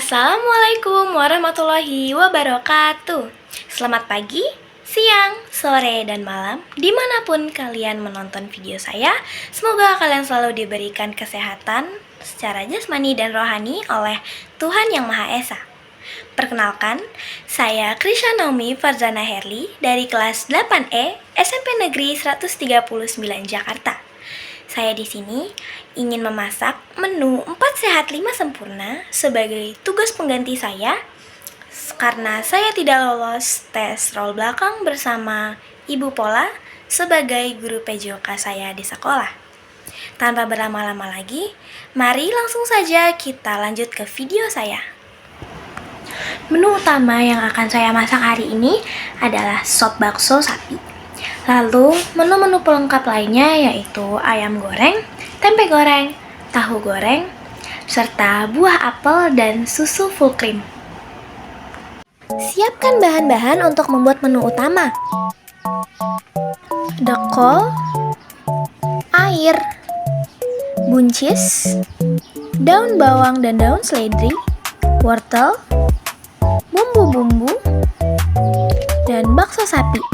Assalamualaikum warahmatullahi wabarakatuh. Selamat pagi, siang, sore, dan malam dimanapun kalian menonton video saya. Semoga kalian selalu diberikan kesehatan secara jasmani dan rohani oleh Tuhan Yang Maha Esa. Perkenalkan, saya Krisha Naomi Farzana Herli dari kelas 8E SMP Negeri 139 Jakarta. Saya di sini ingin memasak menu 4 sehat 5 sempurna sebagai tugas pengganti saya karena saya tidak lolos tes roll belakang bersama Ibu Pola sebagai guru PJOK saya di sekolah. Tanpa berlama-lama lagi, mari langsung saja kita lanjut ke video saya. Menu utama yang akan saya masak hari ini adalah sop bakso sapi. Lalu, menu-menu pelengkap lainnya yaitu ayam goreng, tempe goreng, tahu goreng, serta buah apel dan susu full cream. Siapkan bahan-bahan untuk membuat menu utama. Dekol, air, buncis, daun bawang dan daun seledri, wortel, bumbu-bumbu, dan bakso sapi.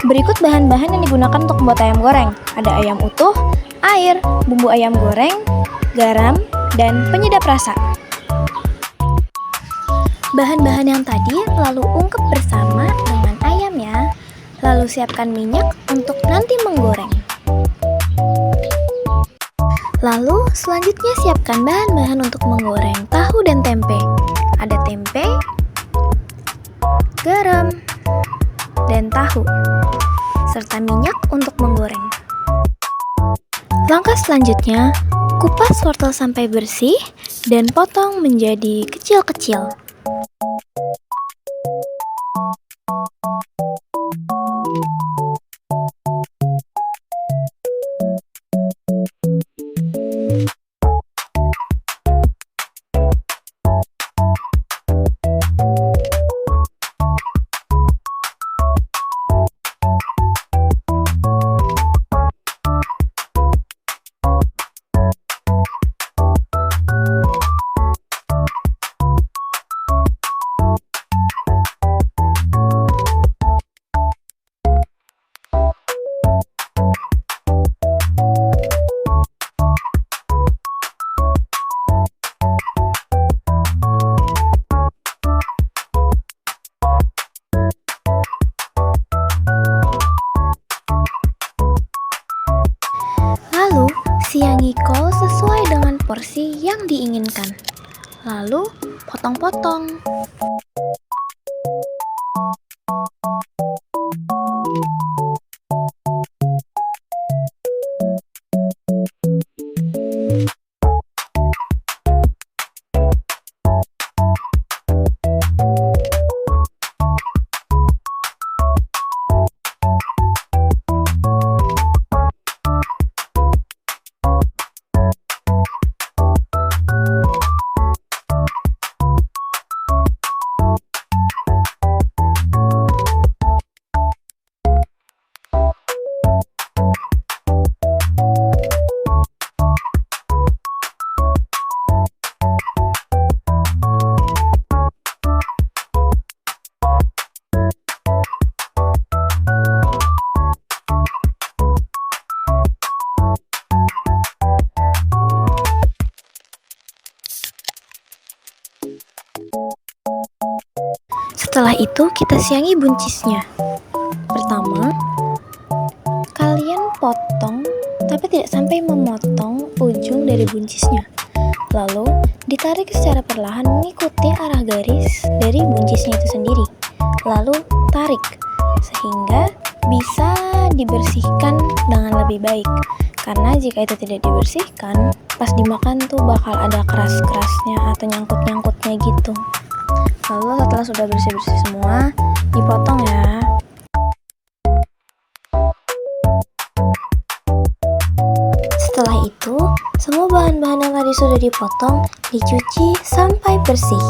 Berikut bahan-bahan yang digunakan untuk membuat ayam goreng. Ada ayam utuh, air, bumbu ayam goreng, garam, dan penyedap rasa. Bahan-bahan yang tadi lalu ungkep bersama dengan ayamnya. Lalu siapkan minyak untuk nanti menggoreng. Lalu selanjutnya siapkan bahan-bahan untuk menggoreng tahu dan tempe. Ada tempe, garam, dan tahu, serta minyak untuk menggoreng. Langkah selanjutnya, kupas wortel sampai bersih dan potong menjadi kecil-kecil. Lalu, siangi kol sesuai dengan porsi yang diinginkan. Lalu, potong-potong. Setelah itu kita siangi buncisnya. Pertama, kalian potong tapi tidak sampai memotong ujung dari buncisnya. Lalu ditarik secara perlahan mengikuti arah garis dari buncisnya itu sendiri. Lalu tarik sehingga bisa dibersihkan dengan lebih baik. Karena jika itu tidak dibersihkan, pas dimakan tuh bakal ada keras-kerasnya atau nyangkut-nyangkutnya gitu. Lalu setelah sudah bersih-bersih semua, dipotong ya. Setelah itu, semua bahan-bahan yang tadi sudah dipotong dicuci sampai bersih.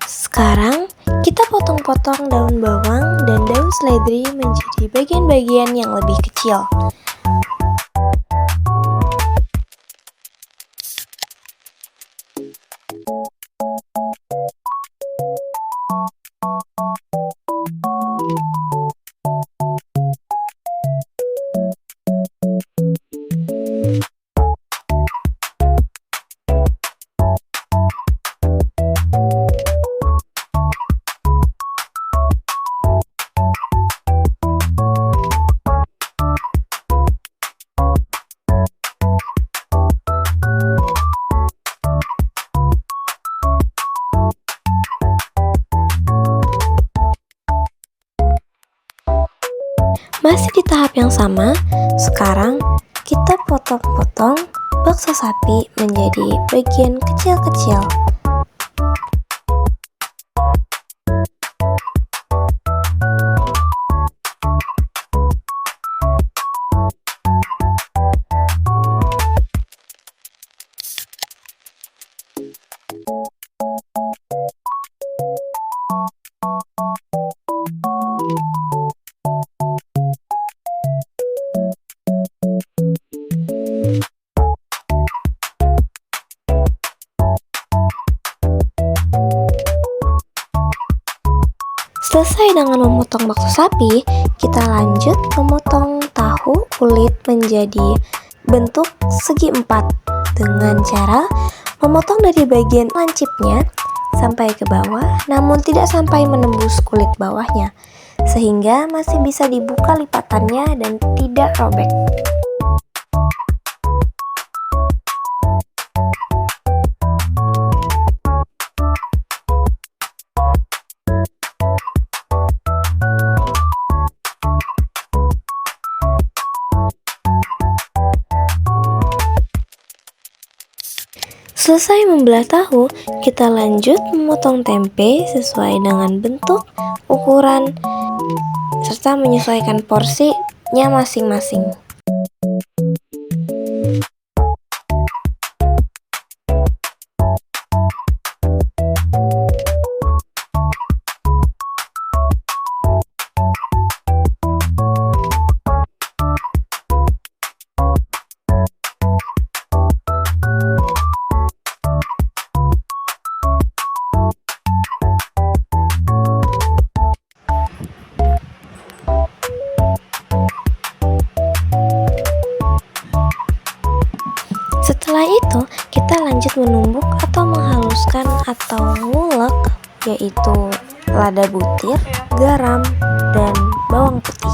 Sekarang, kita potong-potong daun bawang dan daun seledri menjadi bagian-bagian yang lebih kecil. tahap yang sama, sekarang kita potong-potong bakso sapi menjadi bagian kecil-kecil. Selesai dengan memotong bakso sapi, kita lanjut memotong tahu kulit menjadi bentuk segi empat dengan cara memotong dari bagian lancipnya sampai ke bawah, namun tidak sampai menembus kulit bawahnya, sehingga masih bisa dibuka lipatannya dan tidak robek. Selesai membelah tahu, kita lanjut memotong tempe sesuai dengan bentuk, ukuran, serta menyesuaikan porsinya masing-masing. Setelah itu, kita lanjut menumbuk atau menghaluskan atau ngulek, yaitu lada butir, garam, dan bawang putih.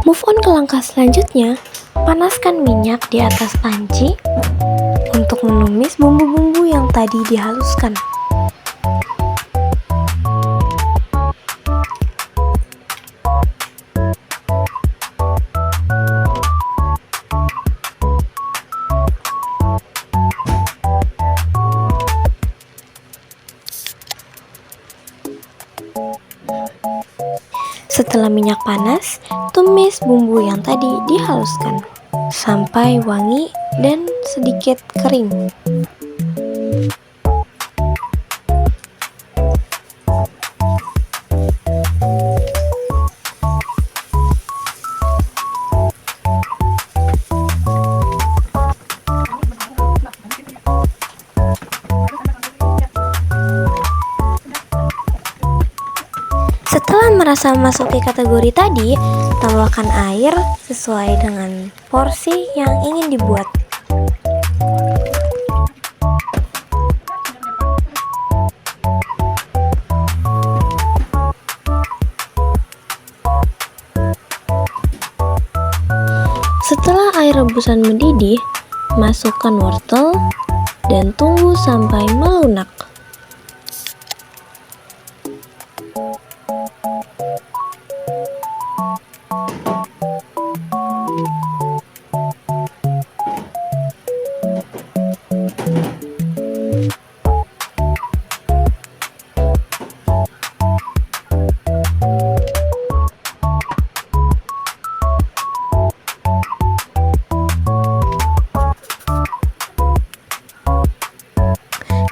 Move on ke langkah selanjutnya, panaskan minyak di atas panci untuk menumis bumbu-bumbu yang tadi dihaluskan. Setelah minyak panas, tumis bumbu yang tadi dihaluskan sampai wangi dan sedikit kering. Setelah merasa memasuki kategori tadi, tambahkan air sesuai dengan porsi yang ingin dibuat. Setelah air rebusan mendidih, masukkan wortel dan tunggu sampai melunak.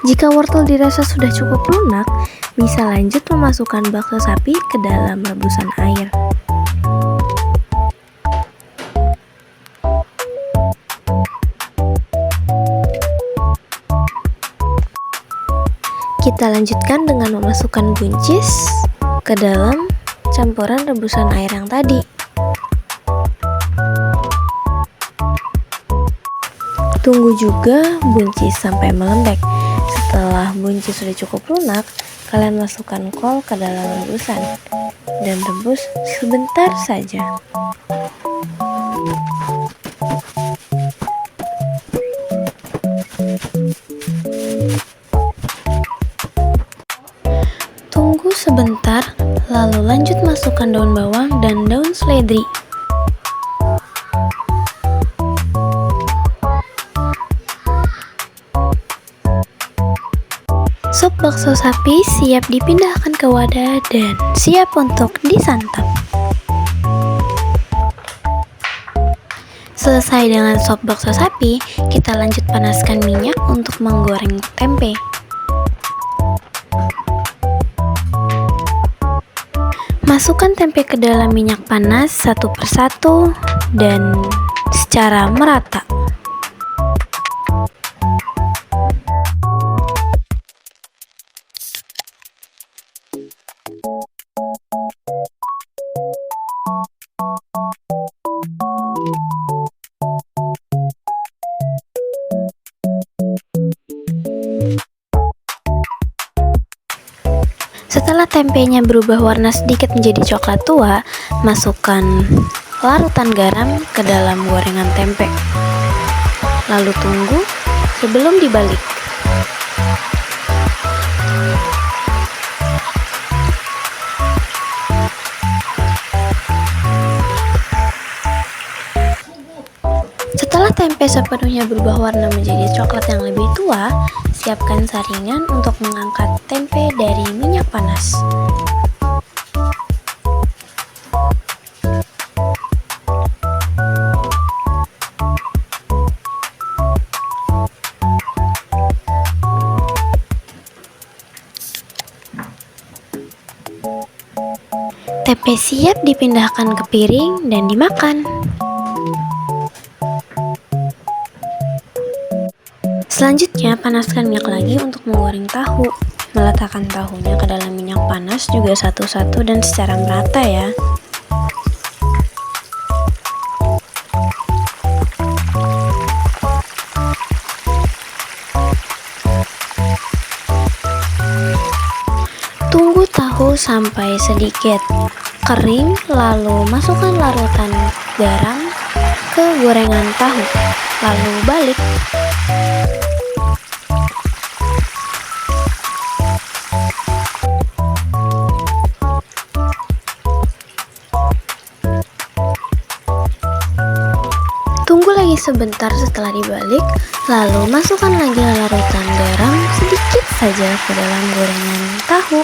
Jika wortel dirasa sudah cukup lunak, bisa lanjut memasukkan bakso sapi ke dalam rebusan air. Kita lanjutkan dengan memasukkan buncis ke dalam campuran rebusan air yang tadi. Tunggu juga buncis sampai melembek. Setelah buncis sudah cukup lunak, kalian masukkan kol ke dalam rebusan dan rebus sebentar saja. Tunggu sebentar, lalu lanjut masukkan daun bawang dan daun seledri. Sup bakso sapi siap dipindahkan ke wadah dan siap untuk disantap. Selesai dengan sop bakso sapi, kita lanjut panaskan minyak untuk menggoreng tempe. Masukkan tempe ke dalam minyak panas satu persatu dan secara merata. Setelah tempenya berubah warna sedikit menjadi coklat tua, masukkan larutan garam ke dalam gorengan tempe. Lalu tunggu sebelum dibalik. Setelah tempe sepenuhnya berubah warna menjadi coklat yang lebih tua, siapkan saringan untuk mengangkat tempe dari minyak panas. Tempe siap dipindahkan ke piring dan dimakan. Selanjutnya, panaskan minyak lagi untuk menggoreng tahu. Meletakkan tahunya ke dalam minyak panas juga satu-satu dan secara merata ya. Tunggu tahu sampai sedikit kering, lalu masukkan larutan garam ke gorengan tahu, lalu balik. Tunggu lagi sebentar setelah dibalik, lalu masukkan lagi larutan garam sedikit saja ke dalam gorengan tahu.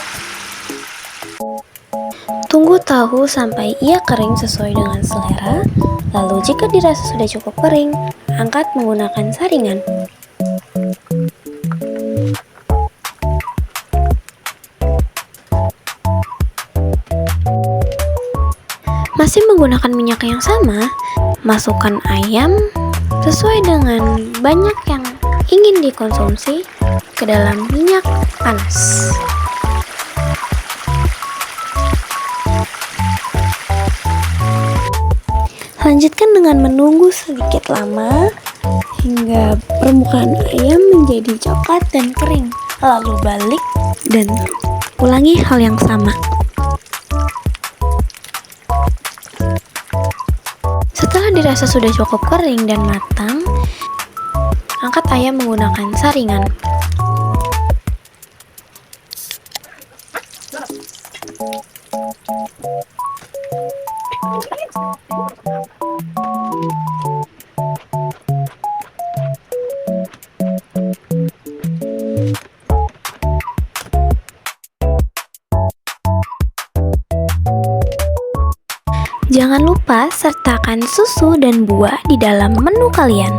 Tunggu tahu sampai ia kering sesuai dengan selera, lalu jika dirasa sudah cukup kering, angkat menggunakan saringan. Masih menggunakan minyak yang sama, masukkan ayam sesuai dengan banyak yang ingin dikonsumsi ke dalam minyak panas. Lanjutkan dengan menunggu sedikit lama hingga permukaan ayam menjadi coklat dan kering. Lalu balik dan ulangi hal yang sama. Setelah dirasa sudah cukup kering dan matang, angkat ayam menggunakan saringan. Jangan lupa sertakan susu dan buah di dalam menu kalian.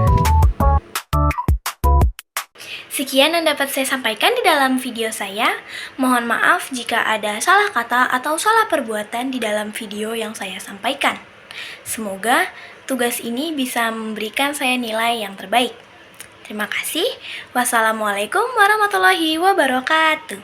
Sekian yang dapat saya sampaikan di dalam video saya. Mohon maaf jika ada salah kata atau salah perbuatan di dalam video yang saya sampaikan. Semoga tugas ini bisa memberikan saya nilai yang terbaik. Terima kasih. Wassalamualaikum warahmatullahi wabarakatuh.